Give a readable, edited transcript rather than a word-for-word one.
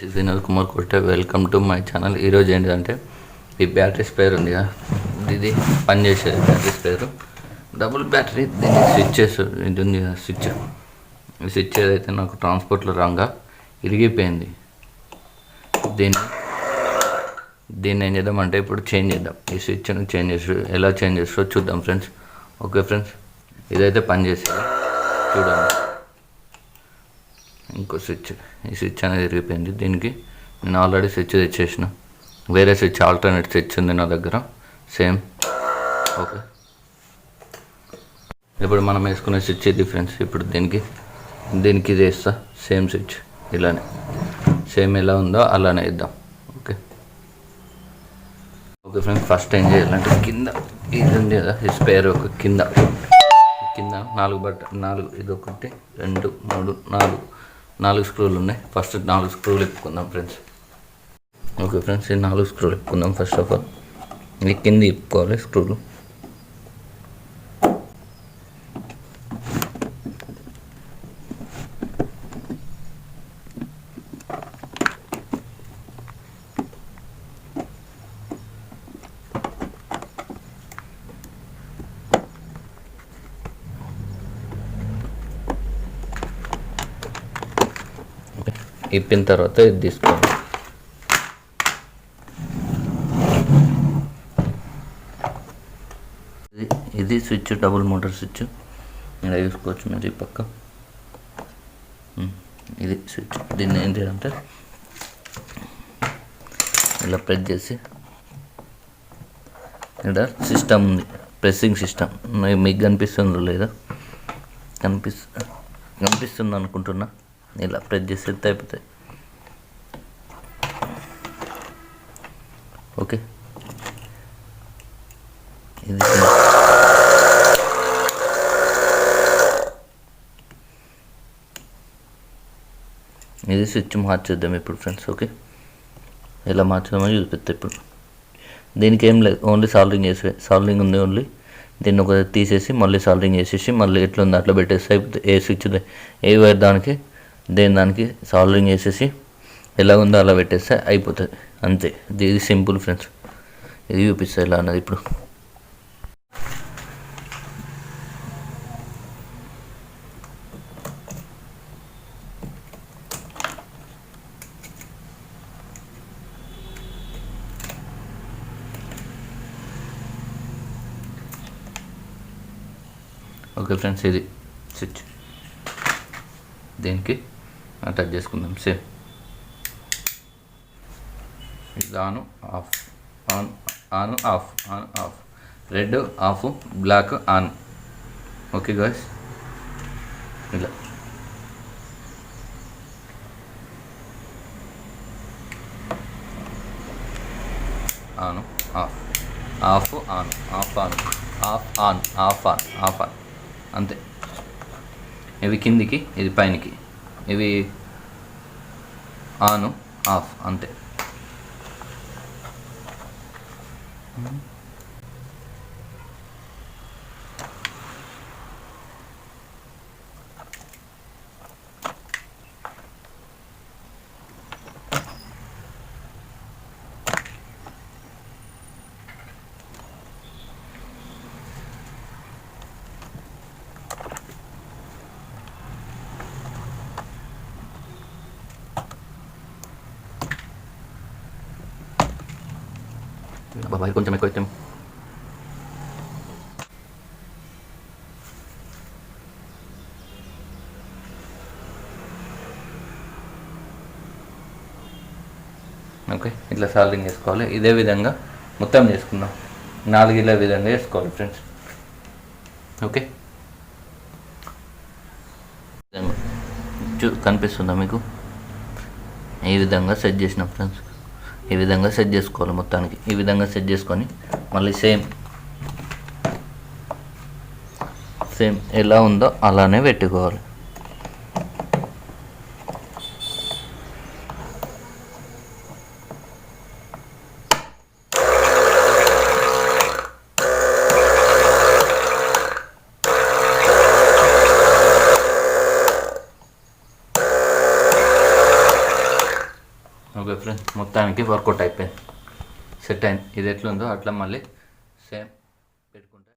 This Vinod Kumar Kota. Welcome to my channel. ఈరోజు ఏంటంటే ఈ బ్యాటరీ స్పేర్ ఉంది కదా, ఇది పనిచేసేది బ్యాటరీ స్పేరు, డబుల్ బ్యాటరీ. దీనికి స్విచ్చెస్ ఇది ఉంది కదా, ఈ స్విచ్ ఏదైతే నాకు ట్రాన్స్పోర్ట్లో రాగా ఇరిగిపోయింది. దీన్ని ఏం చేద్దామంటే ఇప్పుడు చేంజ్ చేద్దాం. ఈ స్విచ్ను చేంజ్ చేసి ఎలా చేంజ్ చేస్తారో చూద్దాం ఫ్రెండ్స్. ఓకే ఫ్రెండ్స్, ఇదైతే పనిచేసేది చూడండి. ఇంకో స్విచ్, ఈ స్విచ్ అనేది విరిగిపోయింది. దీనికి నేను ఆల్రెడీ స్విచ్ తెచ్చేసిన, వేరే స్విచ్ ఆల్టర్నేట్ స్విచ్ ఉంది నా దగ్గర సేమ్. ఓకే, ఇప్పుడు మనం వేసుకునే స్విచ్ ఇది ఫ్రెండ్స్. ఇప్పుడు దీనికి ఇది వేస్తా, సేమ్ స్విచ్ ఇలానే, సేమ్ ఎలా ఉందో అలానే ఇద్దాం. ఓకే ఫ్రెండ్స్, ఫస్ట్ ఏం చేయాలంటే కింద ఇది ఉంది కదా, ఈ స్పేర్ ఒక కింద 4 ఇది 1 2 3 4 స్క్రూలు ఉన్నాయి. ఫస్ట్ 4 స్క్రూలు ఇప్పుకుందాం ఫ్రెండ్స్. ఓకే ఫ్రెండ్స్, ఈ 4 స్క్రూలు ఇప్పుకుందాం. ఫస్ట్ ఆఫ్ ఆల్ ఇది కింద ఇప్పుకోవాలి స్క్రూలు. ఇప్పిన తర్వాత ఇది తీసుకోండి. ఇది స్విచ్, డబుల్ మోటార్ స్విచ్ ఇలా చూసుకోవచ్చు మీరు. ఈ పక్క ఇది స్విచ్. దీన్ని ఏం చేయాలంటే ఇలా ప్రెస్ చేసి, ఇక్కడ సిస్టమ్ ఉంది, ప్రెస్సింగ్ సిస్టమ్. మీకు కనిపిస్తుందో లేదా, కనిపిస్తుంది అనుకుంటున్నా. ఇలా ప్రెస్ చేస్తే అయిపోతాయి. ఓకే, ఇది స్విచ్ మార్చేద్దాం ఇప్పుడు ఫ్రెండ్స్. ఓకే, ఎలా మార్చదామో చూపిస్తా ఇప్పుడు. దీనికి ఏం లేదు, ఓన్లీ సాల్డరింగ్ ఉంది ఓన్లీ. దీన్ని ఒక తీసేసి మళ్ళీ సాల్డరింగ్ చేసేసి మళ్ళీ ఎట్లా ఉంది అట్లా పెట్టేసి అయిపోతుంది. ఏ స్విచ్ ఏ వైర్ దానికి దానికి సాల్డరింగ్ చేసేసి ఎలా ఉందో అలా పెట్టేస్తే అయిపోతుంది అంతే. ఇది సింపుల్ ఫ్రెండ్స్. ఇది చూపిస్తా ఎలా అన్నది ఇప్పుడు. ఓకే ఫ్రెండ్స్, ఇది స్విచ్. దీనికి టచ్ చేసుకుందాం సేమ్. ఇది off red off, black on. Okay guys, ఇలా ఆఫ్ అంతే. ఇవి కిందికి, ఇది పైనకి, ఇవి ఆన్ ఆఫ్ అంతే. బాబాయ్ కొంచెం ఎక్కువ ఇచ్చాం. ఓకే, ఇట్లా సాల్వింగ్ చేసుకోవాలి. ఇదే విధంగా మొత్తం చేసుకుందాం. 4 ఇదే విధంగా చేసుకోవాలి ఫ్రెండ్స్. ఓకే, కనిపిస్తుందా మీకు? ఈ విధంగా సెట్ చేసినాం ఫ్రెండ్స్. ఈ విధంగా సెట్ చేసుకోవాలి మొత్తానికి. ఈ విధంగా సెట్ చేసుకొని మళ్ళీ సేమ్ ఎలా ఉందో అలానే పెట్టుకోవాలి. ఓకే ఫ్రెండ్స్, మొత్తానికి వర్కౌట్ అయిపోయింది, సెట్ అయింది. ఇది ఎట్లుందో అట్లా మళ్ళీ సేమ్